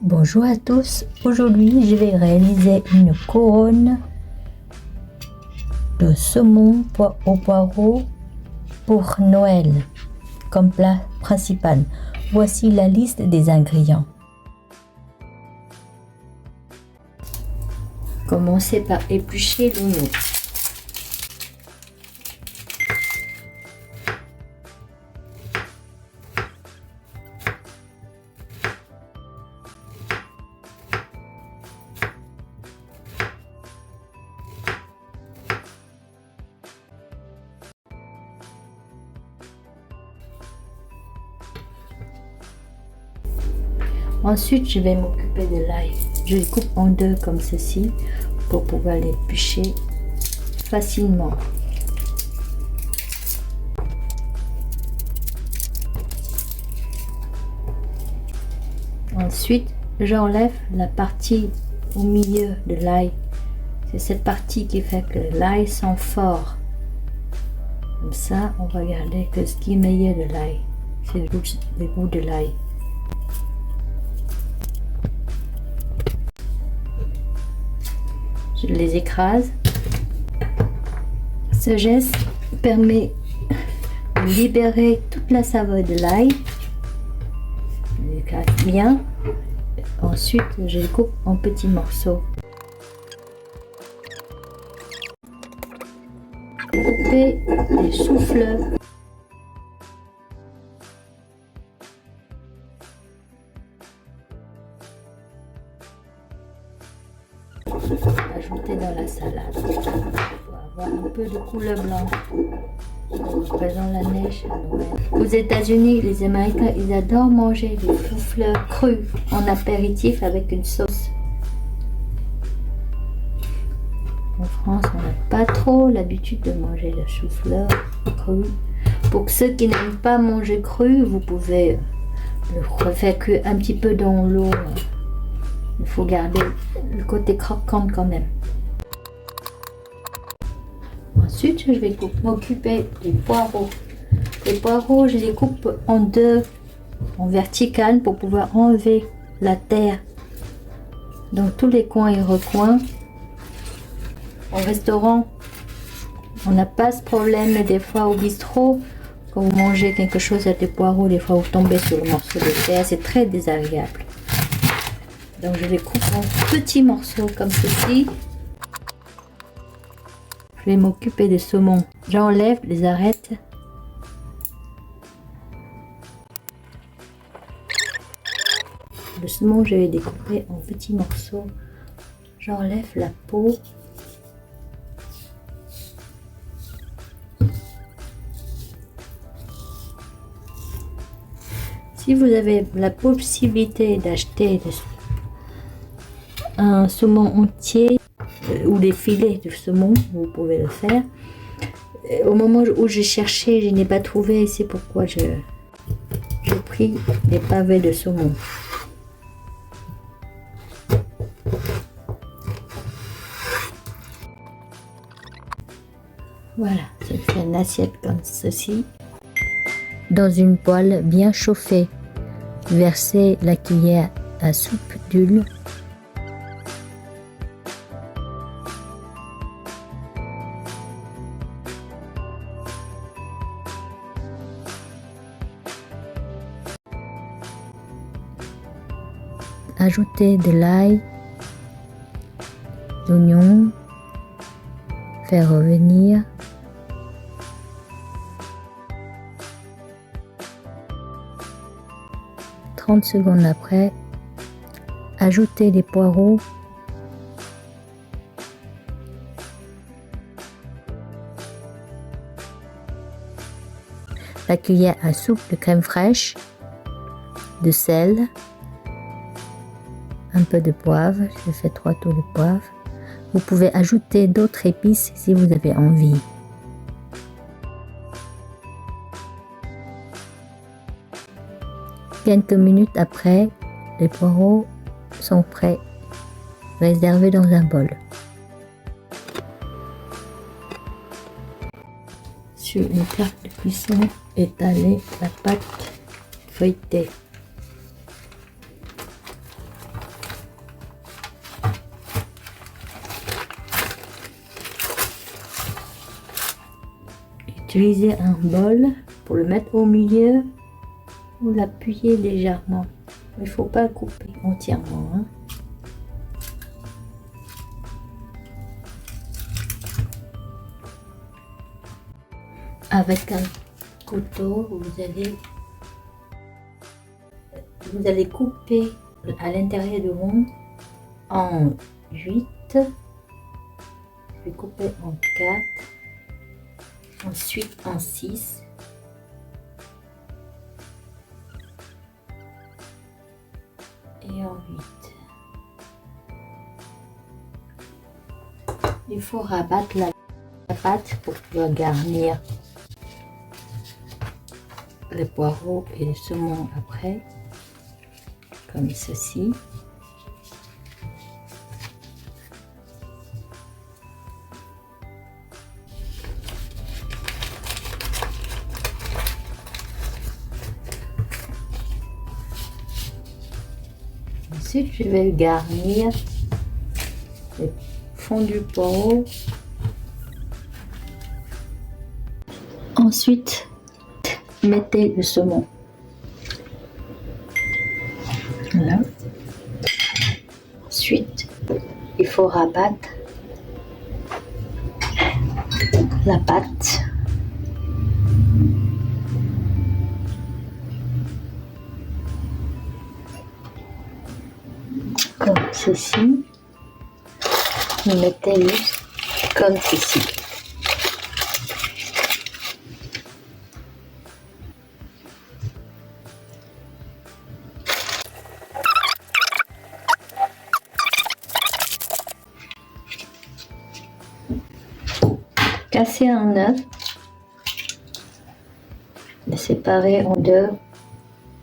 Bonjour à tous, aujourd'hui je vais réaliser une couronne de saumon au poireau pour Noël comme plat principal. Voici la liste des ingrédients. Commencez par éplucher l'oignon. Ensuite, je vais m'occuper de l'ail. Je les coupe en deux comme ceci pour pouvoir les éplucher facilement. Ensuite, j'enlève la partie au milieu de l'ail. C'est cette partie qui fait que l'ail sent fort. Comme ça, on va garder que ce qui est meilleur de l'ail. C'est le goût de l'ail. Je les écrase. Ce geste permet de libérer toute la saveur de l'ail. Je les écrase bien. Ensuite, je les coupe en petits morceaux. Couper des choux-fleurs. Ajouter dans la salade pour avoir un peu de couleur blanche. Faisons la neige à Noël. Aux États-Unis, les Américains, ils adorent manger des choux-fleurs crus en apéritif avec une sauce. En France, on n'a pas trop l'habitude de manger le chou-fleur cru. Pour ceux qui n'aiment pas manger cru, vous pouvez le refaire cuire un petit peu dans l'eau. Il faut garder le côté croquant quand même. Ensuite, je vais m'occuper des poireaux. Les poireaux, je les coupe en deux, en vertical, pour pouvoir enlever la terre dans tous les coins et recoins. Au restaurant, on n'a pas ce problème, mais des fois au bistrot, quand vous mangez quelque chose avec des poireaux, des fois vous tombez sur le morceau de terre, c'est très désagréable. Donc je les coupe en petits morceaux comme ceci. Je vais m'occuper des saumons. J'enlève les arêtes. Le saumon, je vais découper en petits morceaux. J'enlève la peau. Si vous avez la possibilité d'acheter un saumon entier ou des filets de saumon, vous pouvez le faire. Au moment où j'ai cherché, je n'ai pas trouvé, c'est pourquoi j'ai pris des pavés de saumon. Voilà, je fais une assiette comme ceci. Dans une poêle bien chauffée, versez la cuillère à soupe d'huile. Ajoutez de l'ail, l'oignon, faire revenir. Trente secondes après, ajoutez les poireaux. La cuillère à soupe de crème fraîche, de sel, un peu de poivre, je fais 3 tours de poivre. Vous pouvez ajouter d'autres épices si vous avez envie. Quelques minutes après, les poireaux sont prêts, réservés dans un bol. Sur une plaque de cuisson, étalez la pâte feuilletée. Utilisez un bol pour le mettre au milieu ou l'appuyer légèrement. Il ne faut pas couper entièrement. Hein. Avec un couteau, vous allez couper à l'intérieur du rond en 8. Je vais couper en 4. Ensuite en 6. Et en 8. Il faut rabattre la pâte pour pouvoir garnir les poireaux et les saumons après, comme ceci. Ensuite, je vais garnir le fond du poireau. Ensuite, mettez le saumon. Voilà. Ensuite, il faut rabattre la pâte. Comme ceci. Mettez-le comme ceci. Cassez un œuf, le séparer en deux,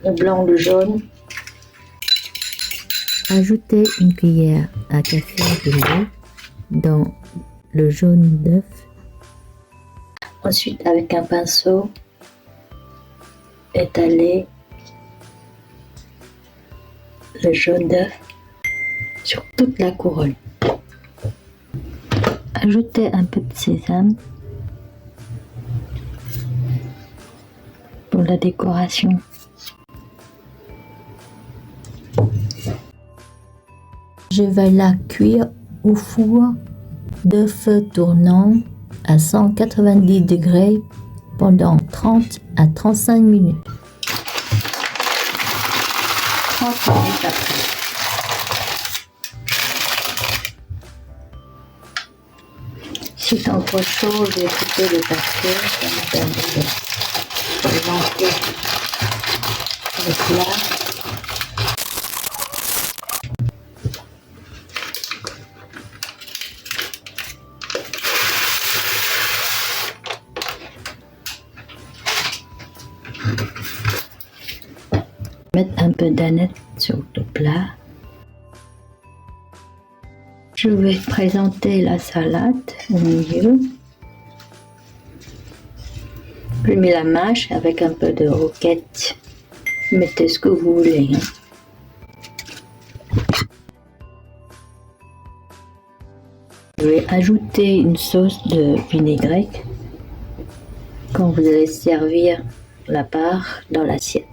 le blanc, le jaune. Ajoutez une cuillère à café de lait dans le jaune d'œuf. Ensuite, avec un pinceau, étalez le jaune d'œuf sur toute la couronne. Ajoutez un peu de sésame pour la décoration. Je vais la cuire au four de feu tournant à 190 degrés pendant 30 à 35 minutes. 30 minutes après. Si c'est encore chaud, je vais couper le papier, ça me permet de remplir le plat. Mettre un peu d'aneth sur le plat. Je vais présenter la salade au milieu. Plumez la mâche avec un peu de roquette. Mettez ce que vous voulez. Je vais ajouter une sauce de vinaigrette quand vous allez servir la part dans l'assiette.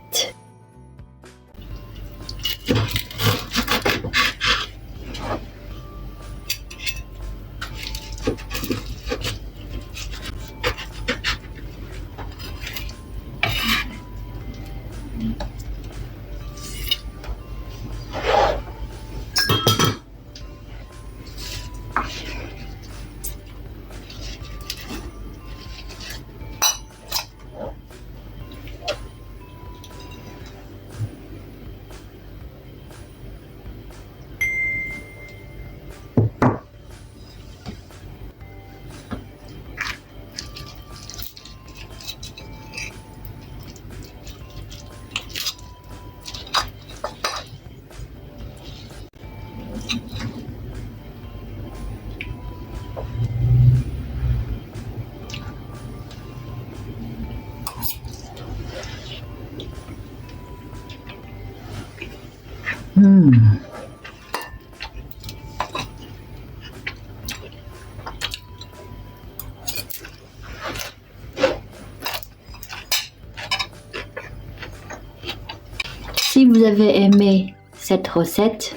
Si vous avez aimé cette recette,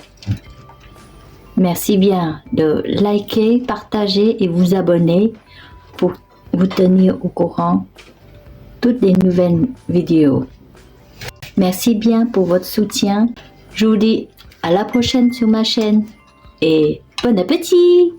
merci bien de liker, partager et vous abonner pour vous tenir au courant de toutes les nouvelles vidéos. Merci bien pour votre soutien. Je vous dis à la prochaine sur ma chaîne et bon appétit!